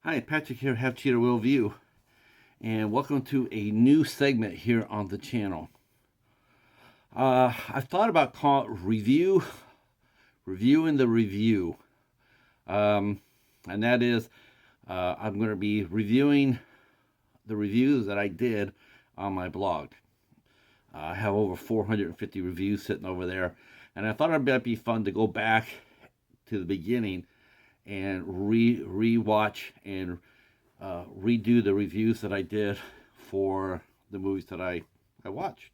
Hi, Patrick here, Have Cheetah Will View, and welcome to a new segment here on the channel. I've thought about calling reviewing the review, um, and that is I'm going to be reviewing the reviews that I did on my blog. I have over 450 reviews sitting over there, and I thought it might be fun to go back to the beginning and rewatch and redo the reviews that I did for the movies that I watched.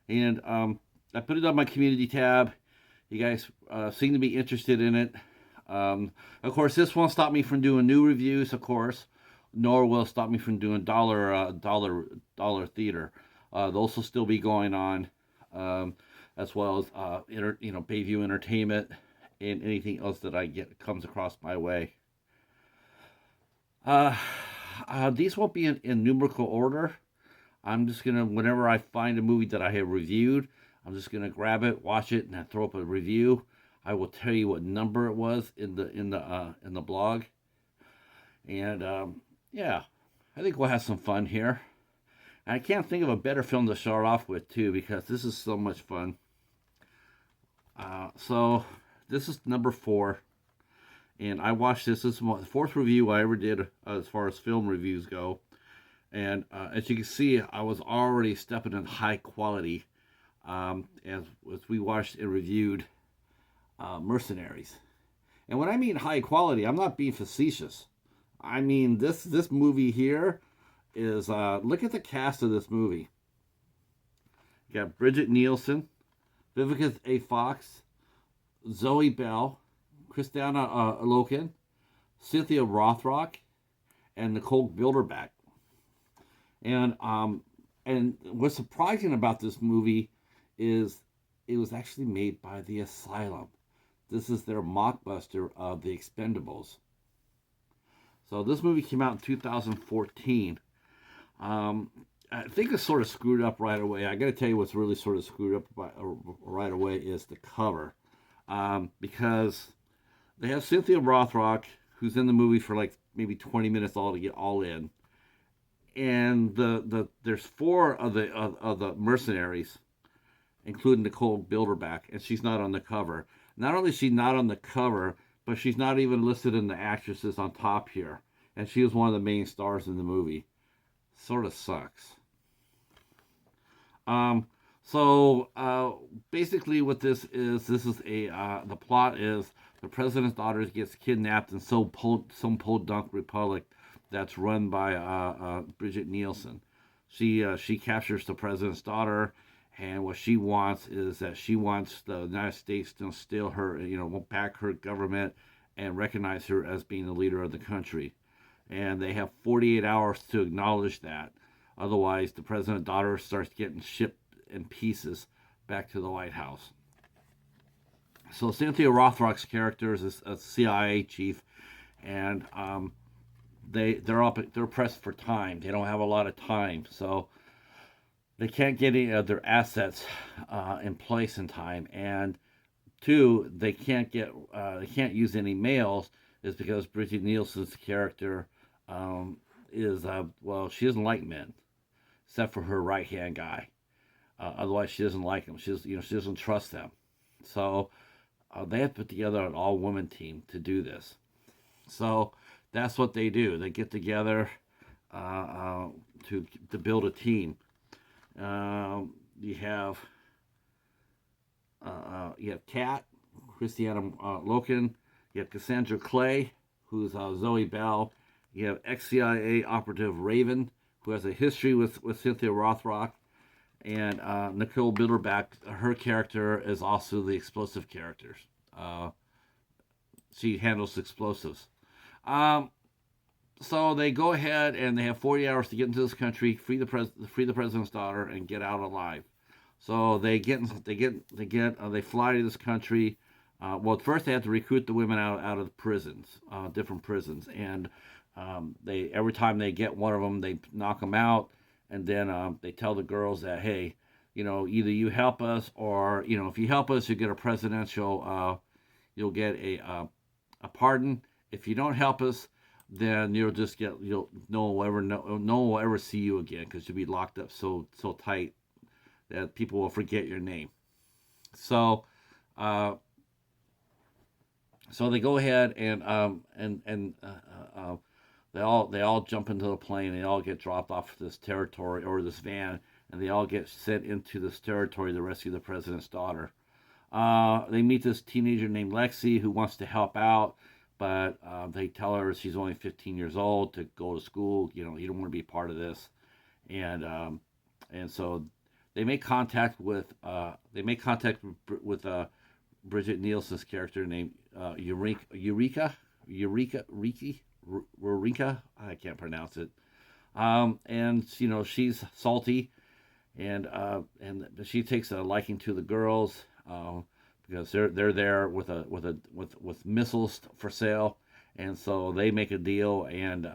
And I put it on my community tab. You guys seem to be interested in it. Of course, this won't stop me from doing new reviews, of course, nor will it stop me from doing dollar theater. Those will still be going on, as well as Bayview Entertainment and anything else that I get comes across my way. Uh, these won't be in numerical order. I'm just gonna, whenever I find a movie that I have reviewed, I'm just gonna grab it, watch it, and I throw up a review. I will tell you what number it was in the blog, and yeah, I think we'll have some fun here. And I can't think of a better film to start off with too, because this is so much fun. So this is number four, and I watched this. This is the fourth review I ever did as far as film reviews go. And as you can see, I was already stepping in high quality as we watched and reviewed Mercenaries. And when I mean high quality, I'm not being facetious. I mean this movie here is look at the cast of this movie. You got Brigitte Nielsen, Vivica A.Fox, Zoe Bell, Kristanna Loken, Cynthia Rothrock, and Nicole Bilderback. And what's surprising about this movie is it was actually made by the Asylum. This is their mockbuster of the Expendables. So this movie came out in 2014. Um, I think it's sort of screwed up right away. I got to tell you what's really sort of screwed up right away is the cover, because they have Cynthia Rothrock, who's in the movie for like maybe 20 minutes all to get all in, and there's four of the mercenaries, including Nicole Bilderback, and she's not on the cover. Not only is she not on the cover, but she's not even listed in the actresses on top here, and she was one of the main stars in the movie. Sort of sucks. Um, so basically, what this is a the plot is the president's daughter gets kidnapped in some podunk republic that's run by Brigitte Nielsen. She captures the president's daughter, and what she wants is that she wants the United States to instill her, back her government and recognize her as being the leader of the country. And they have 48 hours to acknowledge that. Otherwise, the president's daughter starts getting shipped in pieces back to the White House. So Cynthia Rothrock's character is a CIA chief, and they're pressed for time. They don't have a lot of time, so they can't get any of their assets in place in time. And two, they can't use any mails, is because Bridget Nielsen's character is well, she doesn't like men except for her right hand guy. Otherwise, she doesn't like them. She doesn't trust them. So they have put together an all woman team to do this. So that's what they do. They get together uh, uh, to build a team. You have you have Kat, Kristanna Loken. You have Cassandra Clay, who's Zoe Bell. You have ex-CIA operative Raven, who has a history with Cynthia Rothrock. And Nicole Bilderback, her character is also the explosive characters. Uh, she handles explosives. Um, so they go ahead and they have 40 hours to get into this country, free the president's daughter, and get out alive. So they fly to this country. Well, first they have to recruit the women out of the prisons, different prisons, and they every time they get one of them, they knock them out, and then they tell the girls that, hey, either you help us, or if you help us, you get a presidential, you'll get a pardon. If you don't help us, then you'll just get you'll no one will ever no one will ever see you again because you'll be locked up so tight that people will forget your name. So, uh, so they go ahead and they all jump into the plane. They all get dropped off this territory or this van, and they all get sent into this territory to rescue the president's daughter. They meet this teenager named Lexi who wants to help out, but they tell her she's only 15 years old to go to school. You know, you don't want to be part of this, and so they make contact with Brigitte Nielsen's character named Eureka. I can't pronounce it. And she's salty, and she takes a liking to the girls because they're there with missiles for sale, and so they make a deal, and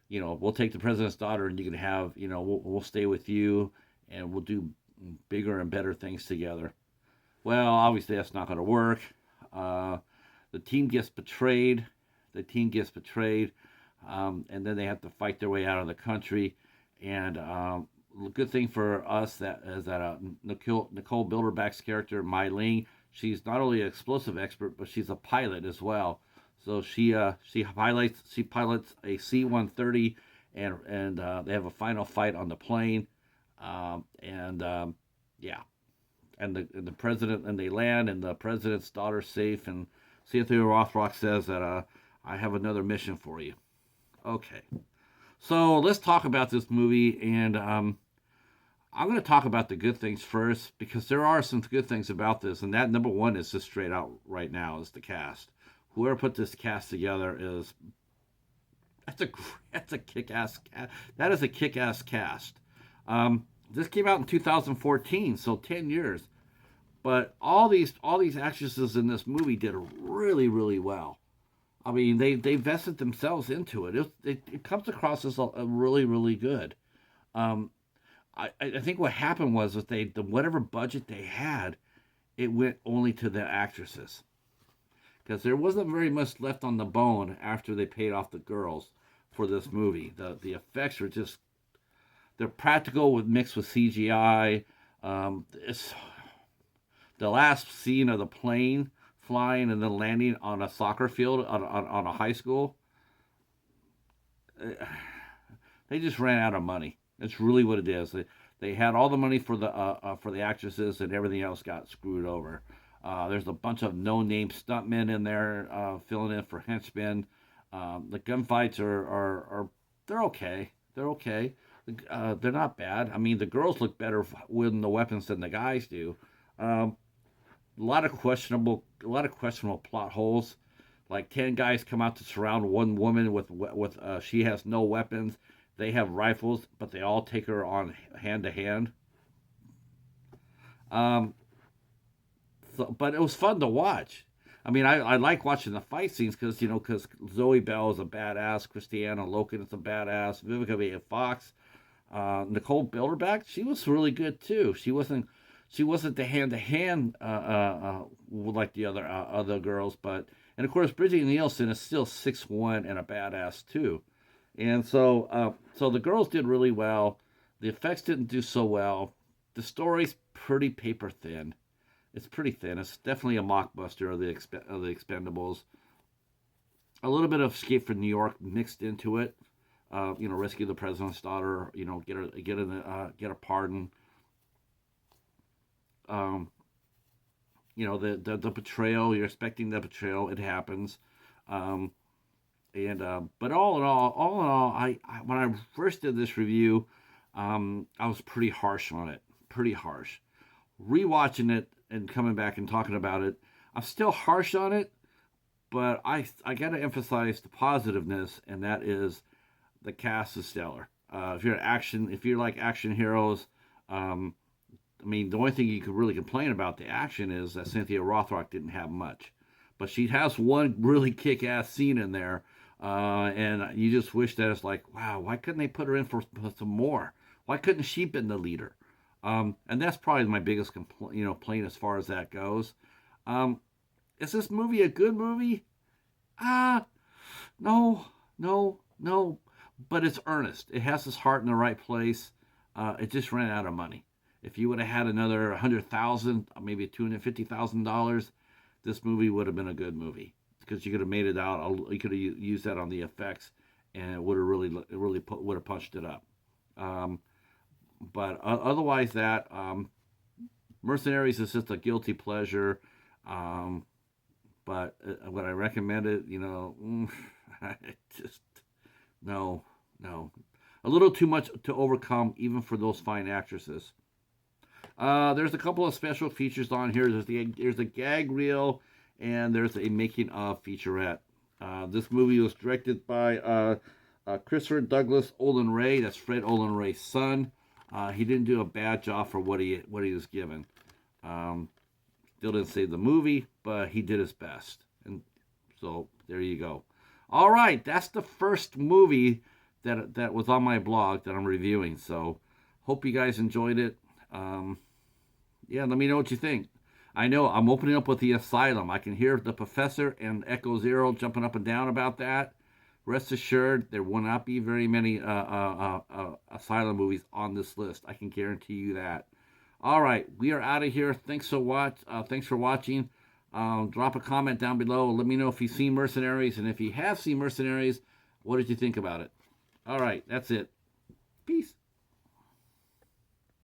we'll take the president's daughter, and you can have we'll stay with you, and we'll do bigger and better things together. Well, obviously that's not going to work. Uh, the team gets betrayed. The team gets betrayed, and then they have to fight their way out of the country. And good thing for us that is that Nicole Bilderback's character, Mai Ling, she's not only an explosive expert, but she's a pilot as well. So she pilots a C-130, and they have a final fight on the plane, and yeah, and the president, and they land, and the president's daughter's safe, and Cynthia Rothrock says that I have another mission for you. Okay, so let's talk about this movie, and I'm going to talk about the good things first because there are some good things about this, and that number one is just straight out right now is the cast. Whoever put this cast together is that's a that's a kick-ass that is a kick-ass cast. This came out in 2014, so 10 years. But all these actresses in this movie did really well. I mean, they vested themselves into it. It comes across as a really good. Um, I think what happened was that the whatever budget they had, it went only to the actresses because there wasn't very much left on the bone after they paid off the girls for this movie. The effects are just they're practical with mixed with CGI. It's the last scene of the plane flying and then landing on a soccer field on a high school. They just ran out of money. That's really what it is. They had all the money for the actresses, and everything else got screwed over. There's a bunch of no-name stuntmen in there filling in for henchmen. The gunfights are they're okay. They're okay. They're not bad. I mean, the girls look better with the weapons than the guys do. Um, a lot of questionable plot holes. Like 10 guys come out to surround one woman with she has no weapons. They have rifles, but they all take her on hand to hand. Um, but it was fun to watch. I mean, I like watching the fight scenes because Zoe Bell is a badass, Kristanna Loken is a badass, Vivica A.Fox, Nicole Bilderback, she was really good too. She wasn't the hand to hand like the other girls, but and of course Brigitte Nielsen is still 6'1" and a badass too. And so the girls did really well. The effects didn't do so well. The story's pretty paper thin. It's pretty thin. It's definitely a mockbuster of the Expendables. A little bit of Escape from New York mixed into it. Rescue the president's daughter. Get a pardon. Um, the betrayal. You're expecting the betrayal. It happens. Um, and but all in all, I when I first did this review, I was pretty harsh on it. Pretty harsh. Rewatching it and coming back and talking about it, I'm still harsh on it, but I got to emphasize the positiveness, and that is the cast is stellar. If you're like action heroes, um, I mean, the only thing you could really complain about the action is that Cynthia Rothrock didn't have much, but she has one really kick-ass scene in there, and you just wish that it's like, wow, why couldn't they put her in for some more? Why couldn't she been the leader? And that's probably my biggest complaint as far as that goes. Um, is this movie a good movie? No, No, no, but it's earnest. It has its heart in the right place. It just ran out of money. If you would have had another 100,000, maybe $250,000, this movie would have been a good movie because you could have made it out. You could have used that on the effects, and it would have really would have punched it up. Um, but otherwise, that Mercenaries is just a guilty pleasure. Um, but would I recommend it? I just no, no, a little too much to overcome even for those fine actresses. There's a couple of special features on here. There's a gag reel and there's a making of featurette. This movie was directed by Christopher Douglas Olin Ray. That's Fred Olin Ray's son. He didn't do a bad job for what he was given. Um, Still didn't save the movie, but he did his best. And so there you go. All right, that's the first movie that was on my blog that I'm reviewing. So hope you guys enjoyed it. Um, yeah, let me know what you think. I know I'm opening up with the Asylum. I can hear the Professor and Echo Zero jumping up and down about that. Rest assured, there will not be very many Asylum movies on this list. I can guarantee you that. All right, we are out of here. Thanks for watching. Drop a comment down below. Let me know if you've seen Mercenaries, and if you have seen Mercenaries, what did you think about it? All right, that's it. Peace.